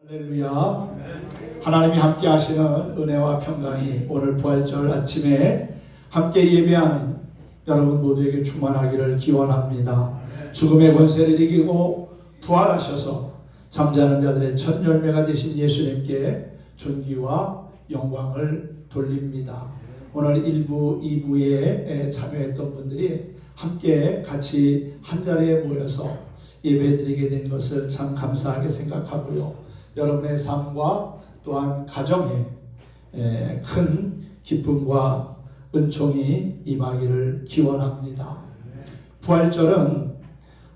할렐루야. 하나님이 함께 하시는 은혜와 평강이 오늘 부활절 아침에 함께 예배하는 여러분 모두에게 충만하기를 기원합니다. 죽음의 권세를 이기고 부활하셔서 잠자는 자들의 첫 열매가 되신 예수님께 존귀와 영광을 돌립니다. 오늘 1부, 2부에 참여했던 분들이 함께 같이 한자리에 모여서 예배드리게 된 것을 참 감사하게 생각하고요. 여러분의 삶과 또한 가정에 큰 기쁨과 은총이 임하기를 기원합니다. 부활절은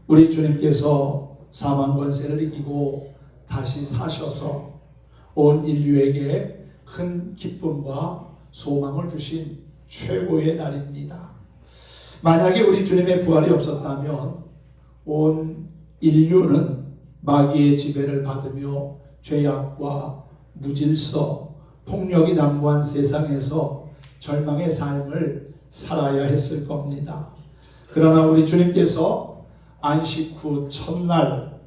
우리 주님께서 사망 권세를 이기고 다시 사셔서 온 인류에게 큰 기쁨과 소망을 주신 최고의 날입니다. 만약에 우리 주님의 부활이 없었다면 온 인류는 마귀의 지배를 받으며 죄악과 무질서, 폭력이 난무한 세상에서 절망의 삶을 살아야 했을 겁니다. 그러나 우리 주님께서 안식 후 첫날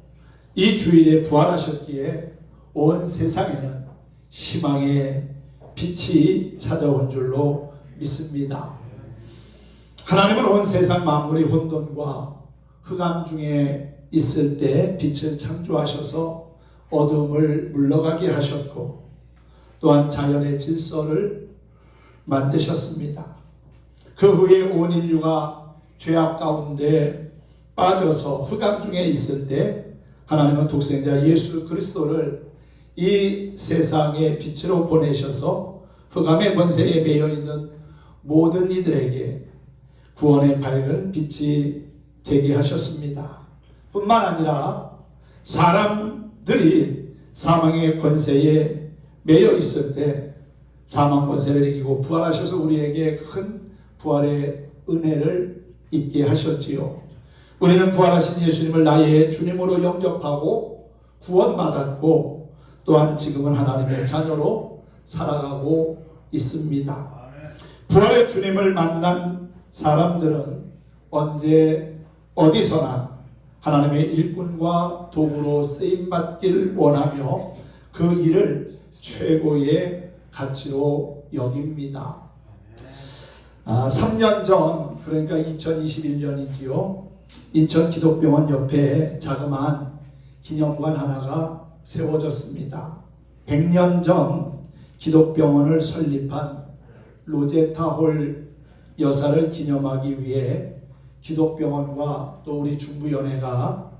이 주일에 부활하셨기에 온 세상에는 희망의 빛이 찾아온 줄로 믿습니다. 하나님은 온 세상 만물이 혼돈과 흑암 중에 있을 때 빛을 창조하셔서 어둠을 물러가게 하셨고 또한 자연의 질서를 만드셨습니다. 그 후에 온 인류가 죄악 가운데 빠져서 흑암 중에 있을 때 하나님은 독생자 예수 그리스도를 이 세상의 빛으로 보내셔서 흑암의 권세에 매여 있는 모든 이들에게 구원의 밝은 빛이 되게 하셨습니다. 뿐만 아니라 사람들이 사망의 권세에 매여 있을 때 사망 권세를 이기고 부활하셔서 우리에게 큰 부활의 은혜를 입게 하셨지요. 우리는 부활하신 예수님을 나의 주님으로 영접하고 구원받았고 또한 지금은 하나님의 자녀로 살아가고 있습니다. 부활의 주님을 만난 사람들은 언제 어디서나 하나님의 일꾼과 도구로 쓰임받길 원하며 그 일을 최고의 가치로 여깁니다. 3년 전, 그러니까 2021년이지요. 인천 기독병원 옆에 자그마한 기념관 하나가 세워졌습니다. 100년 전 기독병원을 설립한 로제타 홀 여사를 기념하기 위해 기독병원과 또 우리 중부연회가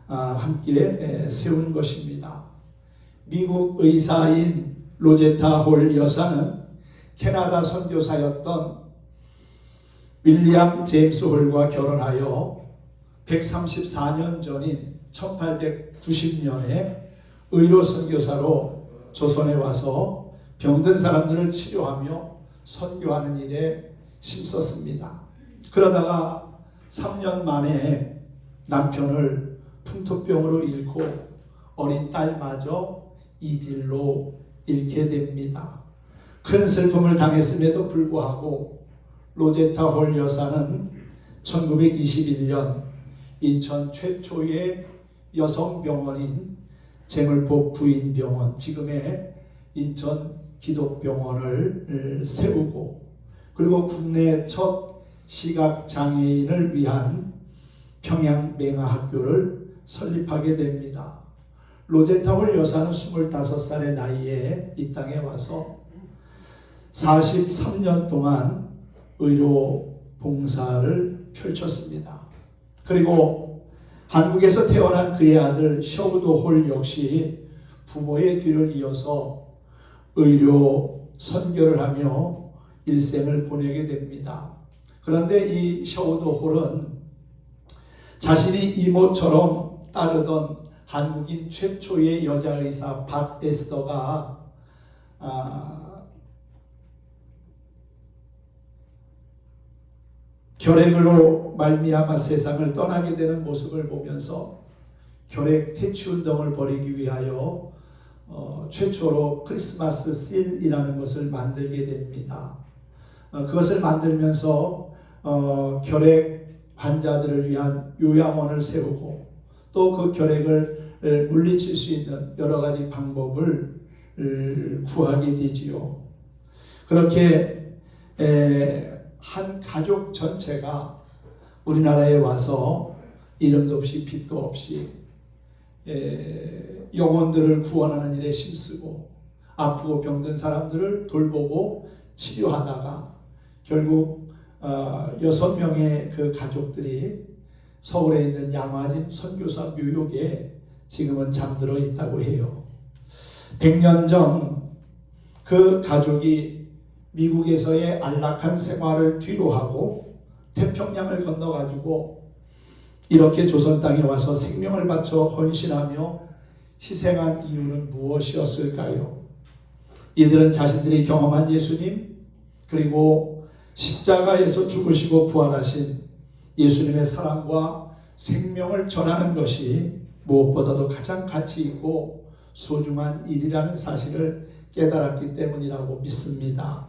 함께 세운 것입니다. 미국 의사인 로제타 홀 여사는 캐나다 선교사였던 윌리엄 제임스 홀과 결혼하여 134년 전인 1890년에 의료 선교사로 조선에 와서 병든 사람들을 치료하며 선교하는 일에 힘썼습니다. 그러다가 3년 만에 남편을 풍토병으로 잃고 어린 딸마저 이질로 잃게 됩니다. 큰 슬픔을 당했음에도 불구하고 로제타 홀 여사는 1921년 인천 최초의 여성병원인 재물포 부인병원, 지금의 인천 기독병원을 세우고 그리고 국내 첫 시각장애인을 위한 평양맹아학교를 설립하게 됩니다. 로제타 홀 여사는 25살의 나이에 이 땅에 와서 43년 동안 의료 봉사를 펼쳤습니다. 그리고 한국에서 태어난 그의 아들 셔우도 홀 역시 부모의 뒤를 이어서 의료 선교를 하며 일생을 보내게 됩니다. 그런데 이 셔우도 홀은 자신이 이모처럼 따르던 한국인 최초의 여자 의사 박 에스더가 결핵으로 말미암아 세상을 떠나게 되는 모습을 보면서 결핵 퇴치 운동을 벌이기 위하여 최초로 크리스마스 씰이라는 것을 만들게 됩니다. 그것을 만들면서 결핵 환자들을 위한 요양원을 세우고 또 그 결핵을 물리칠 수 있는 여러 가지 방법을 구하게 되지요. 그렇게 한 가족 전체가 우리나라에 와서 이름도 없이 빛도 없이 영혼들을 구원하는 일에 힘쓰고 아프고 병든 사람들을 돌보고 치료하다가 결국 6명의 그 가족들이 서울에 있는 양화진 선교사 묘역에 지금은 잠들어 있다고 해요. 100년 전 그 가족이 미국에서의 안락한 생활을 뒤로하고 태평양을 건너가지고 이렇게 조선 땅에 와서 생명을 바쳐 헌신하며 희생한 이유는 무엇이었을까요? 이들은 자신들이 경험한 예수님, 그리고 십자가에서 죽으시고 부활하신 예수님의 사랑과 생명을 전하는 것이 무엇보다도 가장 가치 있고 소중한 일이라는 사실을 깨달았기 때문이라고 믿습니다.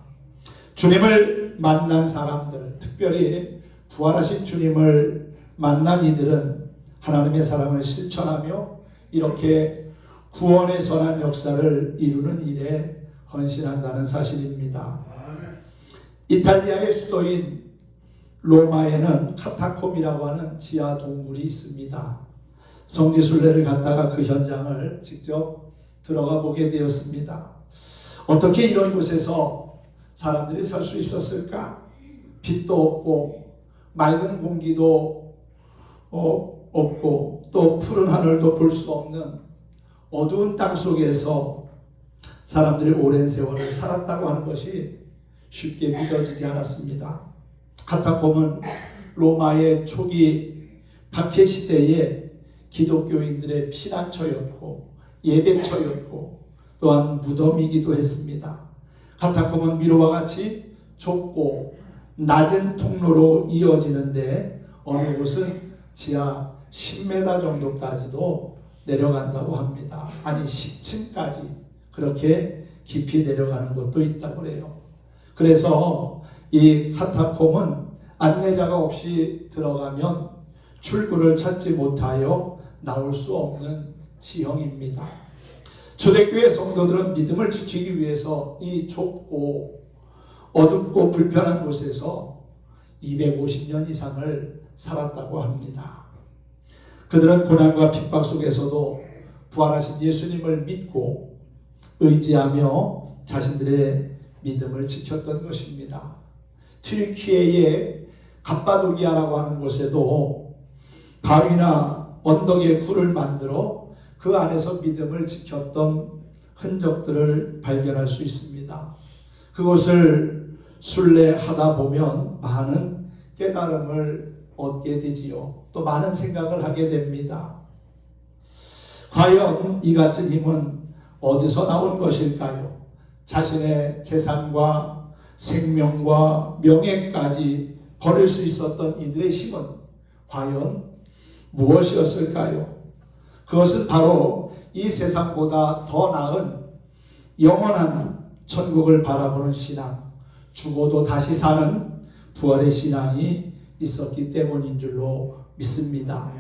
주님을 만난 사람들, 특별히 부활하신 주님을 만난 이들은 하나님의 사랑을 실천하며 이렇게 구원의 선한 역사를 이루는 일에 헌신한다는 사실입니다. 이탈리아의 수도인 로마에는 카타콤이라고 하는 지하 동굴이 있습니다. 성지순례를 갔다가 그 현장을 직접 들어가 보게 되었습니다. 어떻게 이런 곳에서 사람들이 살 수 있었을까? 빛도 없고 맑은 공기도 없고 또 푸른 하늘도 볼 수 없는 어두운 땅 속에서 사람들이 오랜 세월을 살았다고 하는 것이 쉽게 믿어지지 않았습니다. 카타콤은 로마의 초기 박해 시대에 기독교인들의 피난처였고 예배처였고 또한 무덤이기도 했습니다. 카타콤은 미로와 같이 좁고 낮은 통로로 이어지는데 어느 곳은 지하 10m 정도까지도 내려간다고 합니다. 아니 10층까지 그렇게 깊이 내려가는 곳도 있다고 그래요. 그래서 이 카타콤은 안내자가 없이 들어가면 출구를 찾지 못하여 나올 수 없는 지형입니다. 초대교회 성도들은 믿음을 지키기 위해서 이 좁고 어둡고 불편한 곳에서 250년 이상을 살았다고 합니다. 그들은 고난과 핍박 속에서도 부활하신 예수님을 믿고 의지하며 자신들의 믿음을 지켰던 것입니다. 튀르키예의 갑바도기아라고 하는 곳에도 바위나 언덕에 굴을 만들어 그 안에서 믿음을 지켰던 흔적들을 발견할 수 있습니다. 그것을 순례하다 보면 많은 깨달음을 얻게 되지요. 또 많은 생각을 하게 됩니다. 과연 이 같은 힘은 어디서 나온 것일까요? 자신의 재산과 생명과 명예까지 버릴 수 있었던 이들의 힘은 과연 무엇이었을까요? 그것은 바로 이 세상보다 더 나은 영원한 천국을 바라보는 신앙, 죽어도 다시 사는 부활의 신앙이 있었기 때문인 줄로 믿습니다.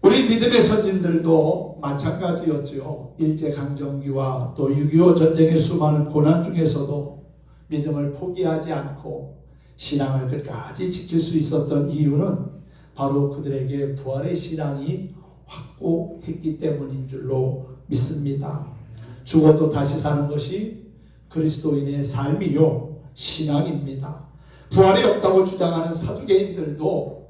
우리 믿음의 선진들도 마찬가지였죠. 일제강점기와 또 6.25 전쟁의 수많은 고난 중에서도 믿음을 포기하지 않고 신앙을 끝까지 지킬 수 있었던 이유는 바로 그들에게 부활의 신앙이 확고했기 때문인 줄로 믿습니다. 죽어도 다시 사는 것이 그리스도인의 삶이요 신앙입니다. 부활이 없다고 주장하는 사두개인들도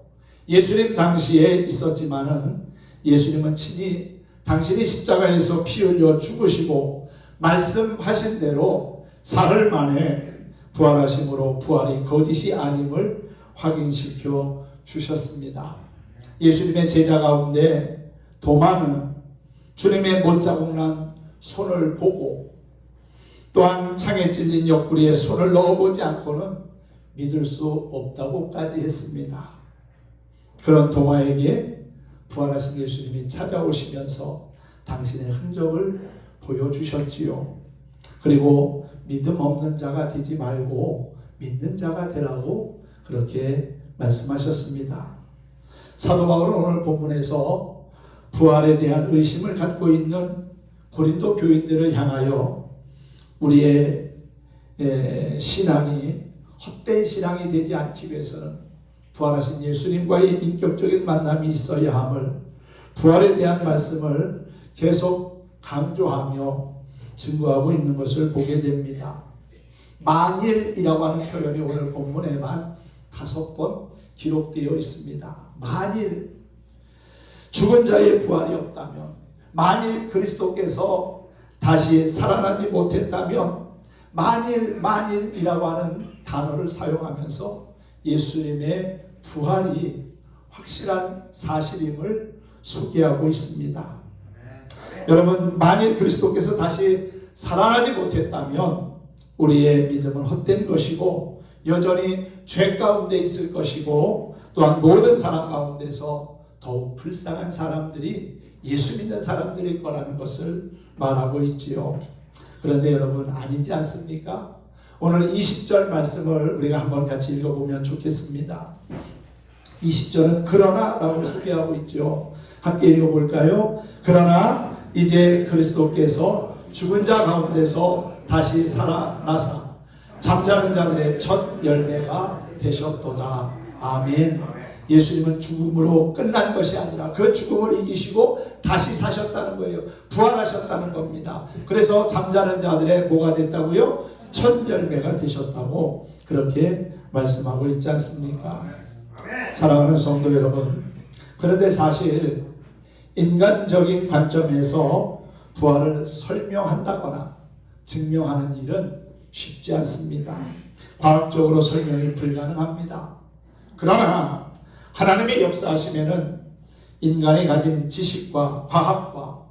예수님 당시에 있었지만은 예수님은 친히 당신이 십자가에서 피 흘려 죽으시고 말씀하신 대로 사흘 만에 부활하심으로 부활이 거짓이 아님을 확인시켜 주셨습니다. 예수님의 제자 가운데 도마는 주님의 못자국난 손을 보고 또한 창에 찔린 옆구리에 손을 넣어보지 않고는 믿을 수 없다고까지 했습니다. 그런 도마에게 부활하신 예수님이 찾아오시면서 당신의 흔적을 보여주셨지요. 그리고 믿음 없는 자가 되지 말고 믿는 자가 되라고 그렇게 말씀하셨습니다. 사도 바울은 오늘 본문에서 부활에 대한 의심을 갖고 있는 고린도 교인들을 향하여 우리의 신앙이 헛된 신앙이 되지 않기 위해서는 부활하신 예수님과의 인격적인 만남이 있어야 함을, 부활에 대한 말씀을 계속 강조하며 증거하고 있는 것을 보게 됩니다. 만일이라고 하는 표현이 오늘 본문에만 5번 기록되어 있습니다. 만일 죽은 자의 부활이 없다면, 만일 그리스도께서 다시 살아나지 못했다면, 만일이라고 하는 단어를 사용하면서 예수님의 부활이 확실한 사실임을 소개하고 있습니다. 여러분, 만일 그리스도께서 다시 살아나지 못했다면 우리의 믿음은 헛된 것이고 여전히 죄 가운데 있을 것이고, 또한 모든 사람 가운데서 더욱 불쌍한 사람들이 예수 믿는 사람들일 거라는 것을 말하고 있지요. 그런데 여러분, 아니지 않습니까? 오늘 20절 말씀을 우리가 한번 같이 읽어보면 좋겠습니다. 20절은 그러나 라고 소개하고 있죠. 함께 읽어볼까요? 그러나 이제 그리스도께서 죽은 자 가운데서 다시 살아나사 잠자는 자들의 첫 열매가 되셨도다. 아멘. 예수님은 죽음으로 끝난 것이 아니라 그 죽음을 이기시고 다시 사셨다는 거예요. 부활하셨다는 겁니다. 그래서 잠자는 자들의 뭐가 됐다고요? 첫 열매가 되셨다고 그렇게 말씀하고 있지 않습니까? 사랑하는 성도 여러분, 그런데 사실 인간적인 관점에서 부활을 설명한다거나 증명하는 일은 쉽지 않습니다. 과학적으로 설명이 불가능합니다. 그러나 하나님의 역사하시면은 인간이 가진 지식과 과학과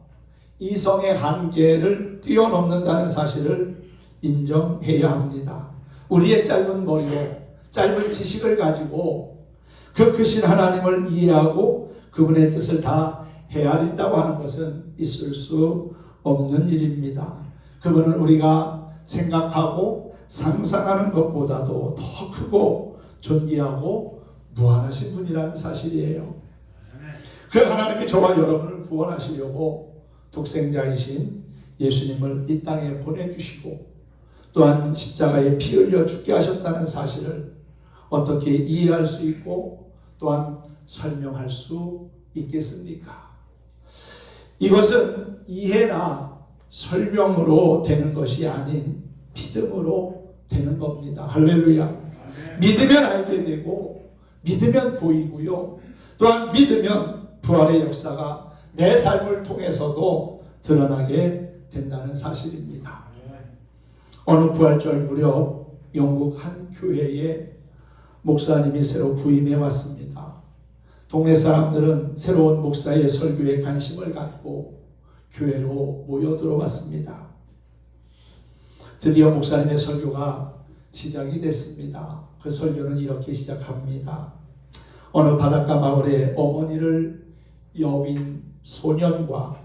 이성의 한계를 뛰어넘는다는 사실을 인정해야 합니다. 우리의 짧은 머리로 짧은 지식을 가지고 그 크신 하나님을 이해하고 그분의 뜻을 다 헤아린다고 하는 것은 있을 수 없는 일입니다. 그분은 우리가 생각하고 상상하는 것보다도 더 크고 존귀하고 무한하신 분이라는 사실이에요. 그 하나님이 저와 여러분을 구원하시려고 독생자이신 예수님을 이 땅에 보내주시고 또한 십자가에 피 흘려 죽게 하셨다는 사실을 어떻게 이해할 수 있고 또한 설명할 수 있겠습니까? 이것은 이해나 설명으로 되는 것이 아닌 믿음으로 되는 겁니다. 할렐루야. 믿으면 알게 되고 믿으면 보이고요. 또한 믿으면 부활의 역사가 내 삶을 통해서도 드러나게 된다는 사실입니다. 어느 부활절 무렵 영국 한 교회에 목사님이 새로 부임해 왔습니다. 동네 사람들은 새로운 목사의 설교에 관심을 갖고 교회로 모여 들어왔습니다. 드디어 목사님의 설교가 시작이 됐습니다. 그 설교는 이렇게 시작합니다. 어느 바닷가 마을에 어머니를 여윈 소년과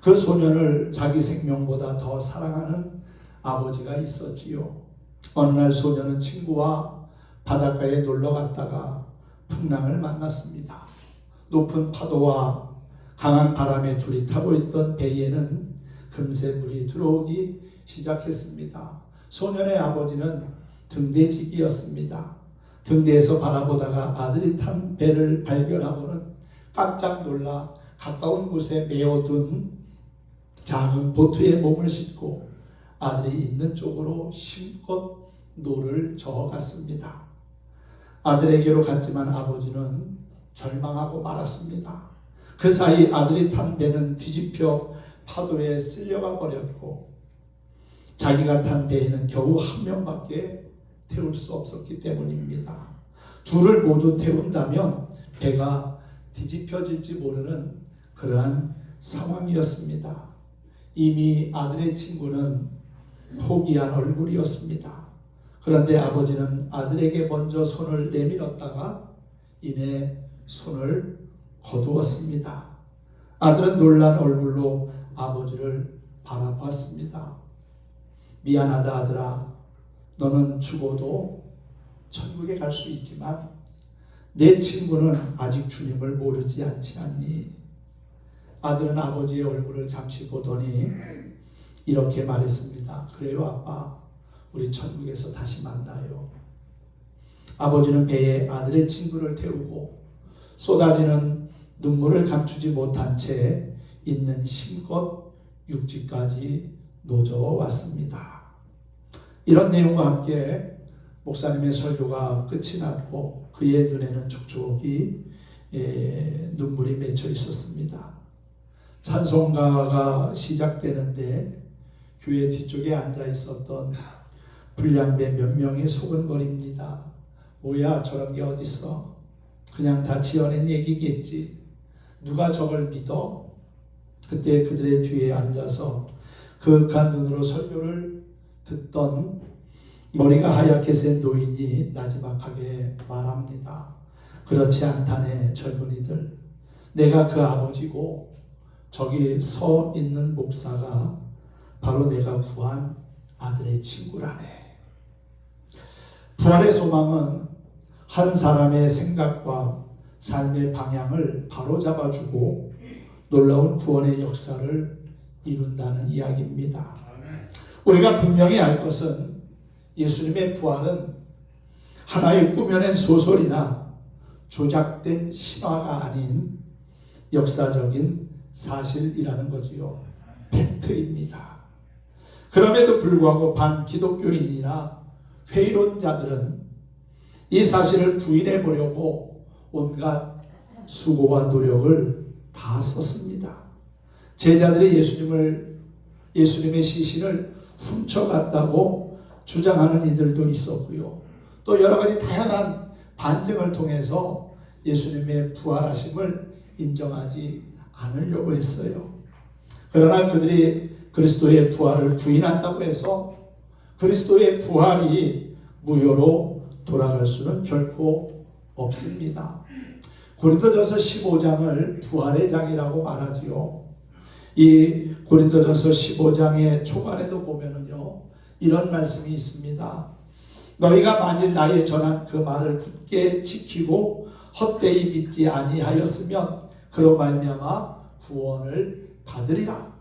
그 소년을 자기 생명보다 더 사랑하는 아버지가 있었지요. 어느 날 소년은 친구와 바닷가에 놀러 갔다가 풍랑을 만났습니다. 높은 파도와 강한 바람에 둘이 타고 있던 배에는 금세 물이 들어오기 시작했습니다. 소년의 아버지는 등대직이었습니다. 등대에서 바라보다가 아들이 탄 배를 발견하고는 깜짝 놀라 가까운 곳에 메어둔 작은 보트에 몸을 싣고 아들이 있는 쪽으로 힘껏 노를 저어갔습니다. 아들에게로 갔지만 아버지는 절망하고 말았습니다. 그 사이 아들이 탄 배는 뒤집혀 파도에 쓸려가 버렸고 자기가 탄 배에는 겨우 한 명밖에 태울 수 없었기 때문입니다. 둘을 모두 태운다면 배가 뒤집혀질지 모르는 그러한 상황이었습니다. 이미 아들의 친구는 포기한 얼굴이었습니다. 그런데 아버지는 아들에게 먼저 손을 내밀었다가 이내 손을 거두었습니다. 아들은 놀란 얼굴로 아버지를 바라봤습니다. 미안하다 아들아, 너는 죽어도 천국에 갈 수 있지만 내 친구는 아직 주님을 모르지 않지 않니? 아들은 아버지의 얼굴을 잠시 보더니 이렇게 말했습니다. 그래요 아빠, 우리 천국에서 다시 만나요. 아버지는 배에 아들의 친구를 태우고 쏟아지는 눈물을 감추지 못한 채 있는 힘껏 육지까지 노져왔습니다. 이런 내용과 함께 목사님의 설교가 끝이 났고 그의 눈에는 촉촉이 눈물이 맺혀 있었습니다. 찬송가가 시작되는데 교회 뒤쪽에 앉아 있었던 불량배 몇 명이 소근거립니다. 뭐야 저런 게 어딨어? 그냥 다 지어낸 얘기겠지. 누가 저걸 믿어? 그때 그들의 뒤에 앉아서 그윽한 눈으로 설교를 듣던 머리가 하얗게 센 노인이 나지막하게 말합니다. 그렇지 않다네 젊은이들. 내가 그 아버지고 저기 서 있는 목사가 바로 내가 구한 아들의 친구라네. 부활의 소망은 한 사람의 생각과 삶의 방향을 바로잡아주고 놀라운 구원의 역사를 이룬다는 이야기입니다. 우리가 분명히 알 것은 예수님의 부활은 하나의 꾸며낸 소설이나 조작된 신화가 아닌 역사적인 사실이라는 거지요. 팩트입니다. 그럼에도 불구하고 반기독교인이나 회의론자들은 이 사실을 부인해 보려고 온갖 수고와 노력을 다 썼습니다. 제자들이 예수님의 시신을 훔쳐갔다고 주장하는 이들도 있었고요. 또 여러 가지 다양한 반증을 통해서 예수님의 부활하심을 인정하지 않으려고 했어요. 그러나 그들이 그리스도의 부활을 부인한다고 해서 그리스도의 부활이 무효로 돌아갈 수는 결코 없습니다. 고린도전서 15장을 부활의 장이라고 말하지요. 이 고린도전서 15장의 초반에도 보면은요, 이런 말씀이 있습니다. 너희가 만일 나의 전한 그 말을 굳게 지키고 헛되이 믿지 아니하였으면 그로 말미암아 구원을 받으리라.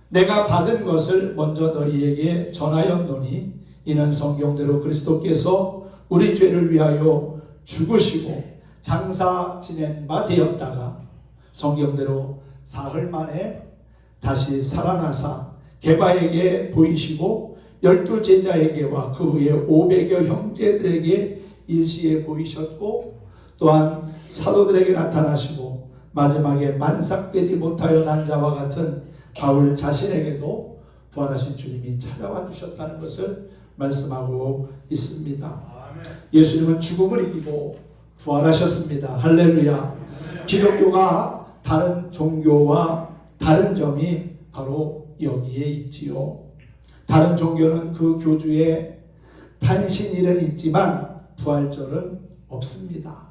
내가 받은 것을 먼저 너희에게 전하였노니 이는 성경대로 그리스도께서 우리 죄를 위하여 죽으시고 장사 지낸 바 되었다가 성경대로 사흘 만에 다시 살아나사 게바에게 보이시고 12 제자에게와 그 후에 500여 형제들에게 일시에 보이셨고 또한 사도들에게 나타나시고 마지막에 만삭되지 못하여 난 자와 같은 바울 자신에게도 부활하신 주님이 찾아와 주셨다는 것을 말씀하고 있습니다. 예수님은 죽음을 이기고 부활하셨습니다. 할렐루야. 기독교가 다른 종교와 다른 점이 바로 여기에 있지요. 다른 종교는 그 교주의 탄신일은 있지만 부활절은 없습니다.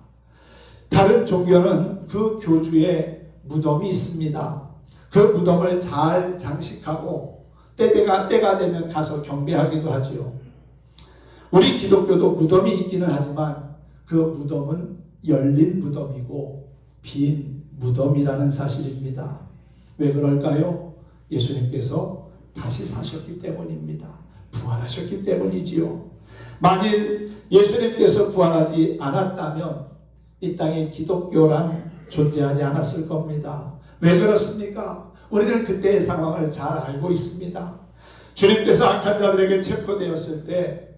다른 종교는 그 교주의 무덤이 있습니다. 그 무덤을 잘 장식하고 때가 되면 가서 경배하기도 하지요. 우리 기독교도 무덤이 있기는 하지만 그 무덤은 열린 무덤이고 빈 무덤이라는 사실입니다. 왜 그럴까요? 예수님께서 다시 사셨기 때문입니다. 부활하셨기 때문이지요. 만일 예수님께서 부활하지 않았다면 이 땅에 기독교란 존재하지 않았을 겁니다. 왜 그렇습니까? 우리는 그때의 상황을 잘 알고 있습니다. 주님께서 악한 자들에게 체포되었을 때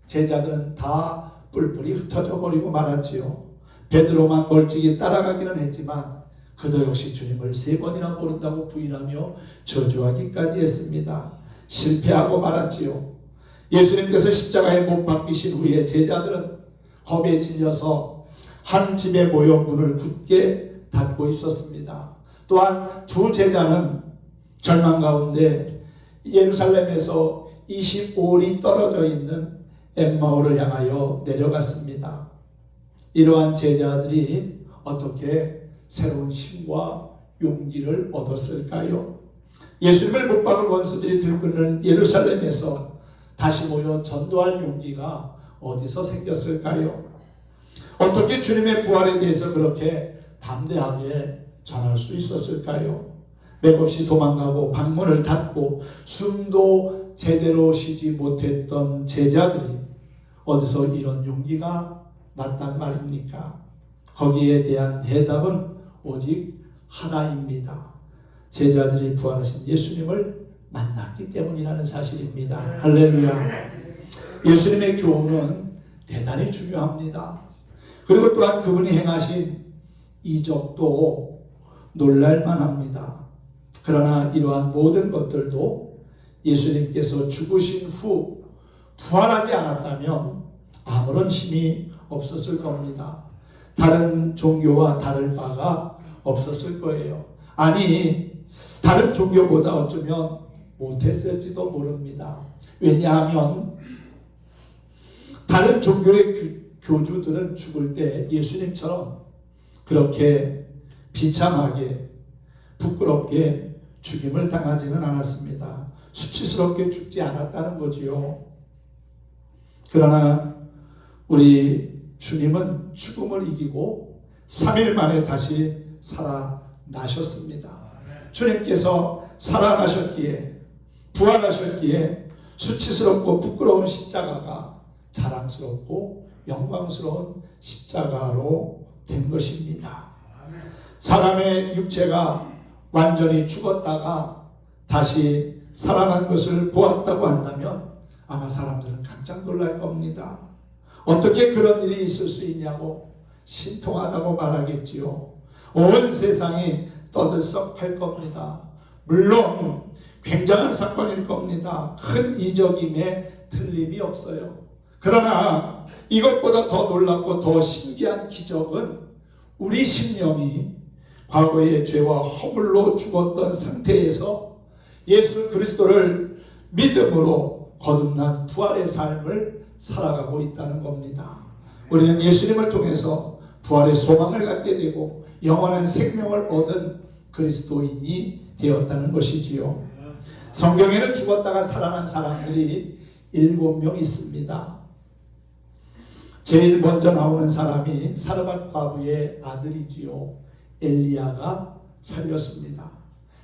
제자들은 다 뿔뿔이 흩어져 버리고 말았지요. 베드로만 멀찍이 따라가기는 했지만 그도 역시 주님을 3번이나 모른다고 부인하며 저주하기까지 했습니다. 실패하고 말았지요. 예수님께서 십자가에 못 박히신 후에 제자들은 겁에 질려서 한 집에 모여 문을 굳게 닫고 있었습니다. 또한 2 제자는 절망 가운데 예루살렘에서 25里떨어져 있는 엠마오를 향하여 내려갔습니다. 이러한 제자들이 어떻게 새로운 힘과 용기를 얻었을까요? 예수님을 못 박은 원수들이 들끓는 예루살렘에서 다시 모여 전도할 용기가 어디서 생겼을까요? 어떻게 주님의 부활에 대해서 그렇게 담대하게 전할 수 있었을까요? 맥없이 도망가고 방문을 닫고 숨도 제대로 쉬지 못했던 제자들이 어디서 이런 용기가 났단 말입니까? 거기에 대한 대답은 오직 하나입니다. 제자들이 부활하신 예수님을 만났기 때문이라는 사실입니다. 할렐루야. 예수님의 교훈은 대단히 중요합니다. 그리고 또한 그분이 행하신 이적도 놀랄만합니다. 그러나 이러한 모든 것들도 예수님께서 죽으신 후 부활하지 않았다면 아무런 힘이 없었을 겁니다. 다른 종교와 다를 바가 없었을 거예요. 아니, 다른 종교보다 어쩌면 못했을지도 모릅니다. 왜냐하면 다른 종교의 교주들은 죽을 때 예수님처럼 그렇게 비참하게 부끄럽게 죽임을 당하지는 않았습니다. 수치스럽게 죽지 않았다는 거지요. 그러나 우리 주님은 죽음을 이기고 3일 만에 다시 살아나셨습니다. 주님께서 살아나셨기에, 부활하셨기에 수치스럽고 부끄러운 십자가가 자랑스럽고 영광스러운 십자가로 된 것입니다. 사람의 육체가 완전히 죽었다가 다시 살아난 것을 보았다고 한다면 아마 사람들은 깜짝 놀랄 겁니다. 어떻게 그런 일이 있을 수 있냐고 신통하다고 말하겠지요. 온 세상이 떠들썩할 겁니다. 물론 굉장한 사건일 겁니다. 큰 이적임에 틀림이 없어요. 그러나 이것보다 더 놀랍고 더 신기한 기적은 우리 심령이 과거의 죄와 허물로 죽었던 상태에서 예수 그리스도를 믿음으로 거듭난 부활의 삶을 살아가고 있다는 겁니다. 우리는 예수님을 통해서 부활의 소망을 갖게 되고 영원한 생명을 얻은 그리스도인이 되었다는 것이지요. 성경에는 죽었다가 살아난 사람들이 7명 있습니다. 제일 먼저 나오는 사람이 사르밧 과부의 아들이지요. 엘리야가 살렸습니다.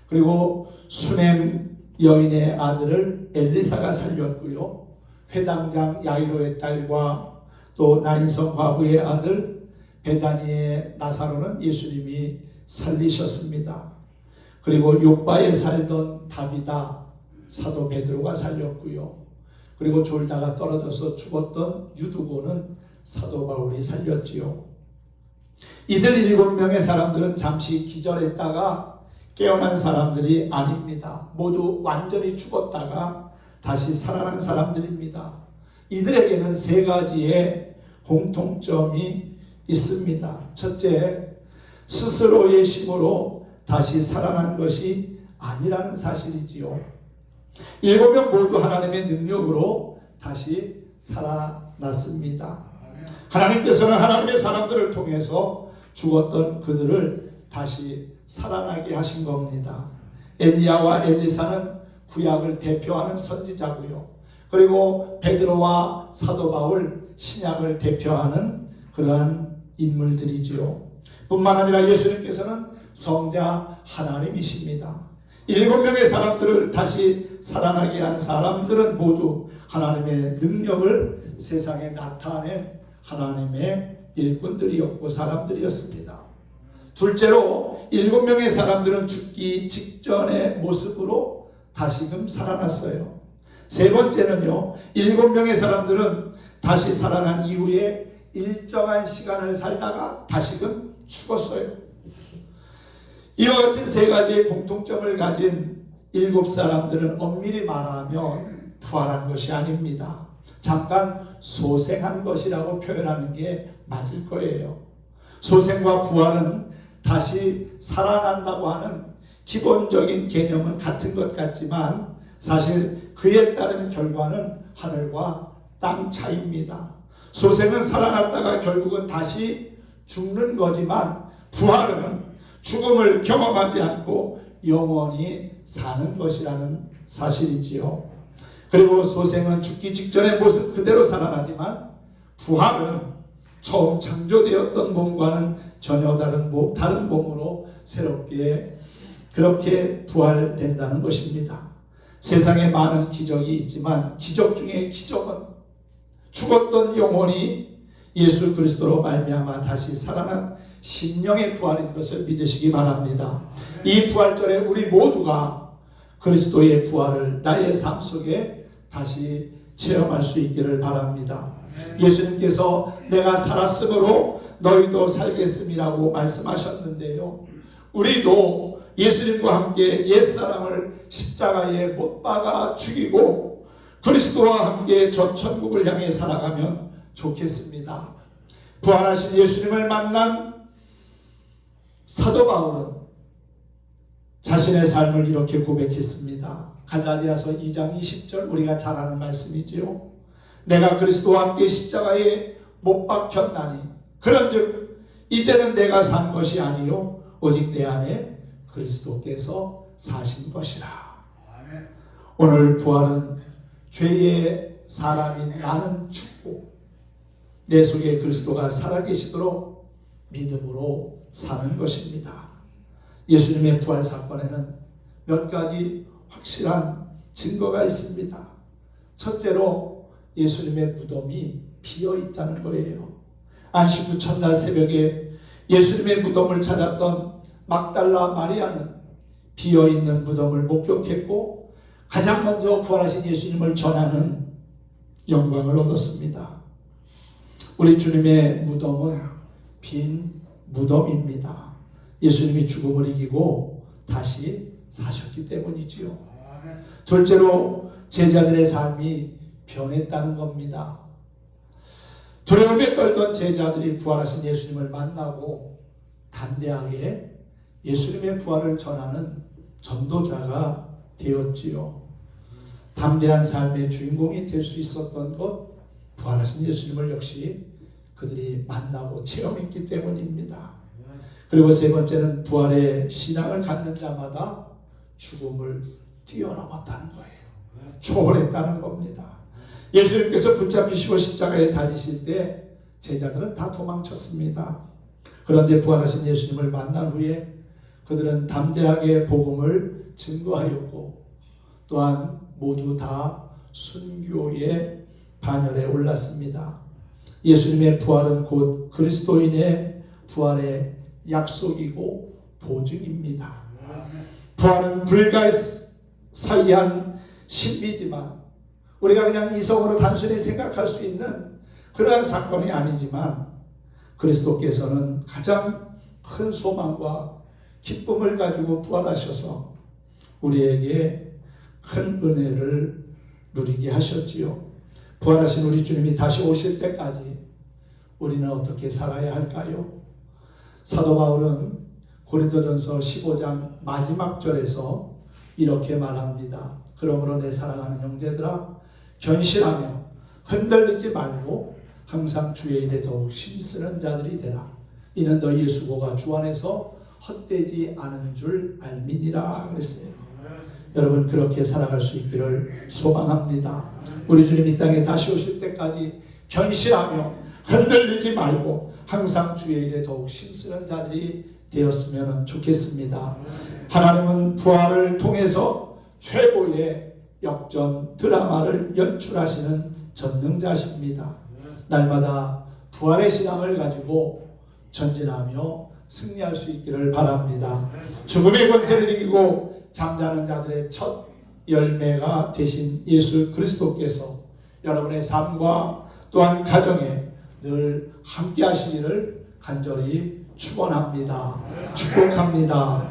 그리고 수넴 여인의 아들을 엘리사가 살렸고요. 회당장 야이로의 딸과 또 나인성 과부의 아들 베다니의 나사로는 예수님이 살리셨습니다. 그리고 요바에 살던 다비다 사도 베드로가 살렸고요. 그리고 졸다가 떨어져서 죽었던 유두고는 사도 바울이 살렸지요. 이들 7명의 사람들은 잠시 기절했다가 깨어난 사람들이 아닙니다. 모두 완전히 죽었다가 다시 살아난 사람들입니다. 이들에게는 3가지의 공통점이 있습니다. 첫째, 스스로의 힘으로 다시 살아난 것이 아니라는 사실이지요. 7명 모두 하나님의 능력으로 다시 살아났습니다. 하나님께서는 하나님의 사람들을 통해서 죽었던 그들을 다시 살아나게 하신 겁니다. 엘리야와 엘리사는 구약을 대표하는 선지자고요. 그리고 베드로와 사도 바울 신약을 대표하는 그러한 인물들이지요. 뿐만 아니라 예수님께서는 성자 하나님이십니다. 7명의 사람들을 다시 살아나게 한 사람들은 모두 하나님의 능력을 세상에 나타낸 하나님의 일꾼들이었고 사람들이었습니다. 둘째로 7명의 사람들은 죽기 직전의 모습으로 다시금 살아났어요. 세 번째는요, 7명의 사람들은 다시 살아난 이후에 일정한 시간을 살다가 다시금 죽었어요. 이와 같은 3가지의 공통점을 가진 7사람들은 엄밀히 말하면 부활한 것이 아닙니다. 잠깐 소생한 것이라고 표현하는 게 맞을 거예요. 소생과 부활은 다시 살아난다고 하는 기본적인 개념은 같은 것 같지만 사실 그에 따른 결과는 하늘과 땅 차이입니다. 소생은 살아났다가 결국은 다시 죽는 거지만 부활은 죽음을 경험하지 않고 영원히 사는 것이라는 사실이지요. 그리고 소생은 죽기 직전의 모습 그대로 살아나지만 부활은 처음 창조되었던 몸과는 전혀 다른 몸으로 새롭게 그렇게 부활된다는 것입니다. 세상에 많은 기적이 있지만 기적 중에 기적은 죽었던 영혼이 예수 그리스도로 말미암아 다시 살아난 심령의 부활인 것을 믿으시기 바랍니다. 이 부활절에 우리 모두가 그리스도의 부활을 나의 삶 속에 다시 체험할 수 있기를 바랍니다. 예수님께서 내가 살았으므로 너희도 살겠음이라고 말씀하셨는데요. 우리도 예수님과 함께 옛사람을 십자가에 못 박아 죽이고 그리스도와 함께 저 천국을 향해 살아가면 좋겠습니다. 부활하신 예수님을 만난 사도 바울은 자신의 삶을 이렇게 고백했습니다. 갈라디아서 2장 20절 우리가 잘 아는 말씀이지요. 내가 그리스도와 함께 십자가에 못 박혔나니 그런즉 이제는 내가 산 것이 아니요 오직 내 안에 그리스도께서 사신 것이라. 오늘 부활은 죄의 사람인 나는 죽고 내 속에 그리스도가 살아계시도록 믿음으로 사는 것입니다. 예수님의 부활 사건에는 몇 가지 확실한 증거가 있습니다. 첫째로 예수님의 무덤이 비어 있다는 거예요. 안식 후 첫날 새벽에 예수님의 무덤을 찾았던 막달라 마리아는 비어 있는 무덤을 목격했고 가장 먼저 부활하신 예수님을 전하는 영광을 얻었습니다. 우리 주님의 무덤은 빈 무덤입니다. 예수님이 죽음을 이기고 다시 사셨기 때문이지요. 둘째로 제자들의 삶이 변했다는 겁니다. 두려움에 떨던 제자들이 부활하신 예수님을 만나고 담대하게 예수님의 부활을 전하는 전도자가 되었지요. 담대한 삶의 주인공이 될 수 있었던 것, 부활하신 예수님을 역시 그들이 만나고 체험했기 때문입니다. 그리고 세 번째는 부활의 신앙을 갖는 자마다 죽음을 뛰어넘었다는 거예요. 초월했다는 겁니다. 예수님께서 붙잡히시고 십자가에 달리실 때 제자들은 다 도망쳤습니다. 그런데 부활하신 예수님을 만난 후에 그들은 담대하게 복음을 증거하였고 또한 모두 다 순교의 반열에 올랐습니다. 예수님의 부활은 곧 그리스도인의 부활의 약속이고 보증입니다. 부활은 불가사의한 신비지만 우리가 그냥 이성으로 단순히 생각할 수 있는 그러한 사건이 아니지만 그리스도께서는 가장 큰 소망과 기쁨을 가지고 부활하셔서 우리에게 큰 은혜를 누리게 하셨지요. 부활하신 우리 주님이 다시 오실 때까지 우리는 어떻게 살아야 할까요? 사도 바울은 고린도전서 15장 마지막 절에서 이렇게 말합니다. 그러므로 내 사랑하는 형제들아 견실하며 흔들리지 말고 항상 주의 일에 더욱 힘쓰는 자들이 되라. 이는 너희의 수고가 주 안에서 헛되지 않은 줄 알미니라 그랬어요. 여러분 그렇게 살아갈 수 있기를 소망합니다. 우리 주님 이 땅에 다시 오실 때까지 견실하며 흔들리지 말고 항상 주의 일에 더욱 힘쓰는 자들이 되었으면 좋겠습니다. 하나님은 부활을 통해서 최고의 역전 드라마를 연출하시는 전능자십니다. 날마다 부활의 신앙을 가지고 전진하며 승리할 수 있기를 바랍니다. 죽음의 권세를 이기고 잠자는 자들의 첫 열매가 되신 예수 그리스도께서 여러분의 삶과 또한 가정에 늘 함께 하시기를 간절히 축원합니다. 축복합니다.